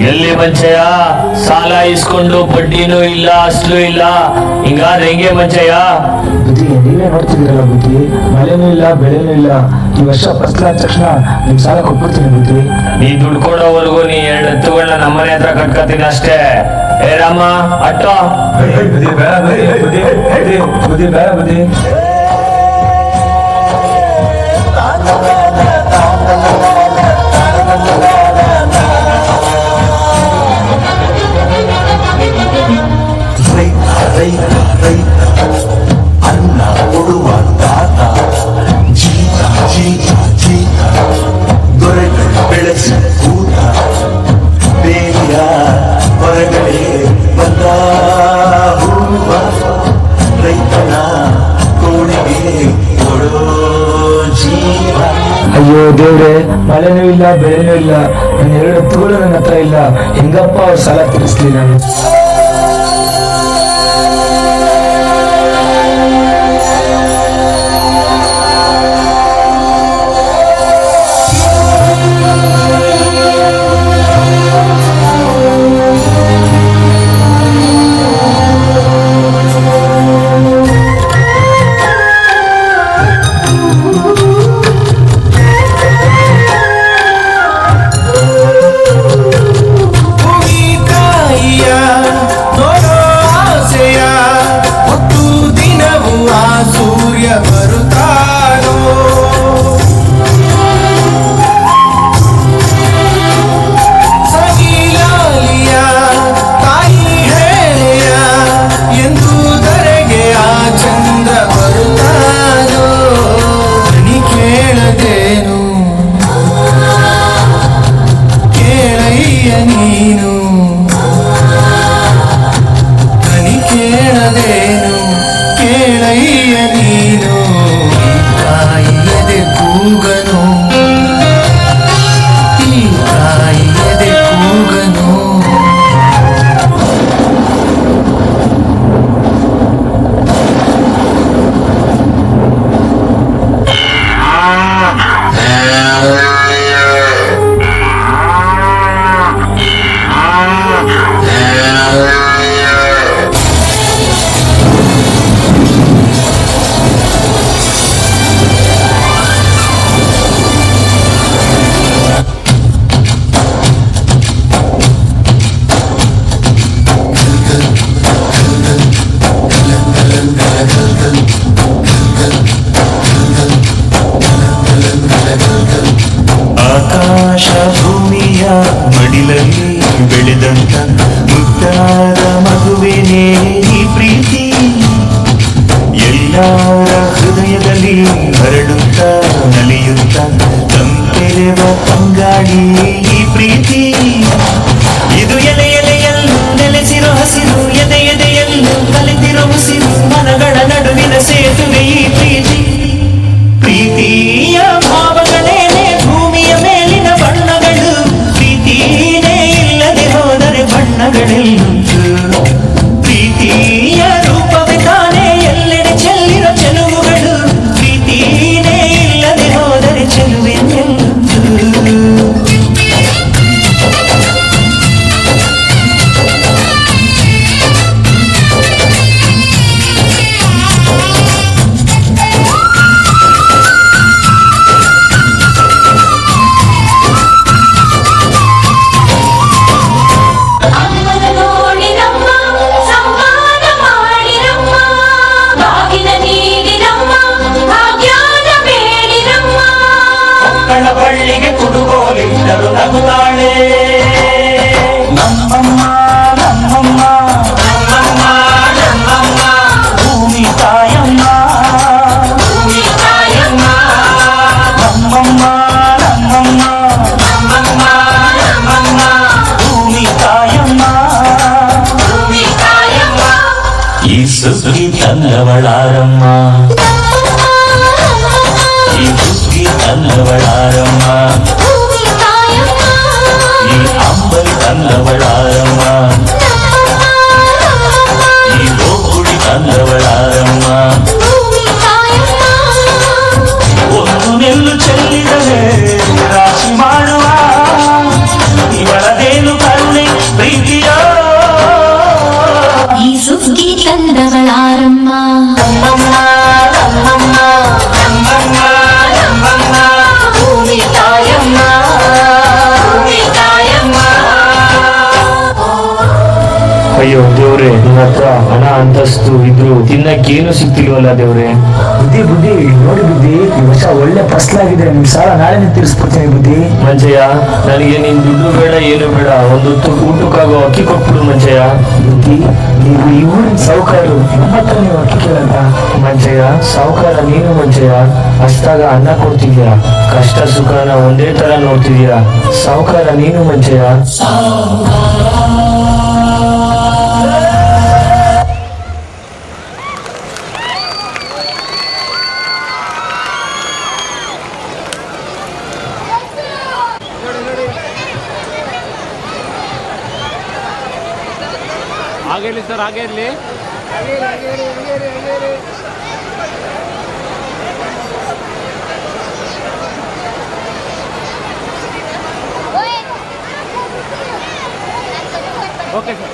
ಎಲ್ಲಿ ಮಂಚಯ್ಯ, ಸಾಲ ಇಸ್ಕೊಂಡು ಬಡ್ಡಿನೂ ಇಲ್ಲ ಅಸ್ಲು ಇಲ್ಲ, ಹಿಂಗಾದ್ರೆ ಹೆಂಗೆ ಮಂಚಯ್ಯ? ಬುದ್ಧಿ ನೀವೇ ನೋಡ್ತಿದ್ದೀರಲ್ಲ ಬುದ್ಧಿ, ಮಳೆನೂ ಇಲ್ಲ ಬೆಳೆನೂ ಇಲ್ಲ. ಈ ವರ್ಷ ಫಸ್ಟ್ ಆದ ತಕ್ಷಣ ನಿಮ್ ಸಾಲ ಕೊಟ್ಬಿಡ್ತೀನಿ ಬುದ್ಧಿ. ನೀ ದುಡ್ಡು ಕೊಡೋವರೆಗೂ ನೀ 2 ಎತ್ತುಗಳನ್ನ ನಮ್ಮನೆ ಹತ್ರ ಕಟ್ಕೊತೀನಿ ಅಷ್ಟೇ. ಏ ರಾಮ ಅಟ್ಟೋ. ಬುದ್ಧಿ ಬೇಡ ಬುದ್ಧಿ ಬೇಡ ಬುದ್ಧಿ. ಅನ್ನ ಕೊಡುವ ತಾತ, ಜೀತ ಜೀತ ಜೀತ, ದೊರೆಗಳು ಬೆಳೆಸಿ ಕೂತ, ಬೇಲಿಯ ಹೊರಗಡೆ ಬಂದ ಹೂವ, ರೈತನ ಕೋಣೆಗೆ ಕೊಡೋ ಜೀವ. ಅಯ್ಯೋ ದೇವ್ರೆ, ಮಳೆನೂ ಇಲ್ಲ ಬೆಳೆನೂ ಇಲ್ಲ, ನನ್ನ 2 ಎತ್ತುಗಳು ನನ್ನ ಹತ್ರ ಇಲ್ಲ. ಹೆಂಗಪ್ಪ ಅವ್ರ ಸಾಲ ತೀರಿಸ್ಲಿ ನಾನು? ಆಕಾಶ ಭೂಮಿಯ ಮಡಿಲಲ್ಲಿ ಬೆಳೆದಂತ ಮುದ್ದಾದ ಮಗುವೇನೇ ಈ ಪ್ರೀತಿ, ಎಲ್ಲರ ಹೃದಯದಲ್ಲಿ ಹರಡುತ್ತ ನಲಿಯುತ್ತ ತಂಪೆರೆವ ತಂಗಾಳಿ ಈ ಪ್ರೀತಿ. ಇದು ಎಲೆ ಎಲೆಯಲ್ಲೂ ನೆಲೆಸಿರೋ ಹಸಿರು, ಎದೆ ಎದೆಯಲ್ಲೂ ಕಲಿತಿರೋ ಉಸಿರು, ಮನಗಳ ನಡುವಿನ ಸೇತುವೆ ಈ ಪ್ರೀತಿ. ಪ್ರೀತಿಯ ಭಾವಗಳೇನೆ ಭೂಮಿಯ ಮೇಲಿನ ಬಣ್ಣಗಳು, ಪ್ರೀತಿನೇ ಇಲ್ಲದೆ ಹೋದರೆ ಬಣ್ಣಗಳೆಲ್ಲುಂಟು. ಪ್ರೀತಿಯ ರೂಪವೇ ತಾನೇ ಎಲ್ಲೆಡೆ ಚೆಲ್ಲಿರೋ ಚೆಲುವುಗಳು, ಪ್ರೀತಿನೇ ಇಲ್ಲದೆ ಹೋದರೆ ಚೆಲುವೆ ಎಲ್ಲುಂಟು. ಬಳ್ಳಿಗೆ ಕುಡುಗೋಲಿಟ್ಟರು ನಗುತ್ತಾಳೆ ನಮ್ಮಮ್ಮ ನಮ್ಮಮ್ಮ ನಮ್ಮಮ್ಮ ನಮ್ಮಮ್ಮ, ಭೂಮಿ ತಾಯಮ್ಮ ಭೂಮಿ ತಾಯಮ್ಮ, ನಮ್ಮಮ್ಮ ನಮ್ಮಮ್ಮ ನಮ್ಮಮ್ಮ ನಮ್ಮಮ್ಮ, ಭೂಮಿ ತಾಯಮ್ಮ ಭೂಮಿ ತಾಯಮ್ಮ. ಈ ಸುಗ್ಗಿ ತಂದವಳಾರಮ್ಮ, ಈ ಬುದ್ಧಿ ತಂದವಳಾರಮ್ಮ, ಈ ಅಂಬಲಿ ತಂದವಳಾರಮ್ಮ, ಈ ಗೋಗುಡಿ ತಂದವಳಾರಮ್ಮ. ಒಂದು ನೆಲ್ಲು ಚೆಲ್ಲಿದರೆ ರಾಶಿ ಮಾಡುವ ಇವಳದೇನು ಕರುಣೆ ನನ್ನ ಹತ್ರ ಹಣ ಅಂತಸ್ತು ಇದ್ರು ತಿನ್ನಕ್ಕೇನು ಸಿಕ್ತಿಲ್ವಲ್ಲ ದೇವ್ರೆ. ಬುದ್ಧಿ ಬುದ್ಧಿ ನೋಡಿ ಬುದ್ಧಿ, ಈ ವರ್ಷ ಒಳ್ಳೆ ಫಸಲಾಗಿದೆ. ನಿಮ್ ಸಾಲ ನಾಳೆನೇ ತೀರಿಸ್ಬಿಡ್ತೀನಿ ಬುದ್ಧಿ. ಮಂಚಯ್ಯ, ನನಗೆ ನಿನ್ ದುಡ್ಡು ಬೇಡ ಏನು ಬೇಡ, ಒಂದು ಊಟಕ್ಕಾಗೋ ಅಕ್ಕಿ ಕೊಟ್ಬಿಡು ಮಂಚಯ್ಯ. ಬುದ್ಧಿ, ನೀವು ಈ ಊರಿನ ಸಾಹುಕಾರರು, ನಮ್ಮ ಹತ್ರ ನೀವು ಅಕ್ಕಿ ಕೇಳಂತ. ಮಂಚಯ್ಯ, ಸಾವುಕಾರ ನೀನು ಮಂಚಯ್ಯ. ಅಷ್ಟಾಗ ಅನ್ನ ಕೊಡ್ತಿದ್ಯಾ, ಕಷ್ಟ ಸುಖನ ಒಂದೇ ತರ ನೋಡ್ತಿದ್ಯಾ. ಸಾವುಕಾರ ನೀನು ಮಂಚಯ್ಯ. ಹಾಗೆ ಇರಲಿ ಸರ್, ಹಾಗೆ ಇರಲಿ. Okay sir.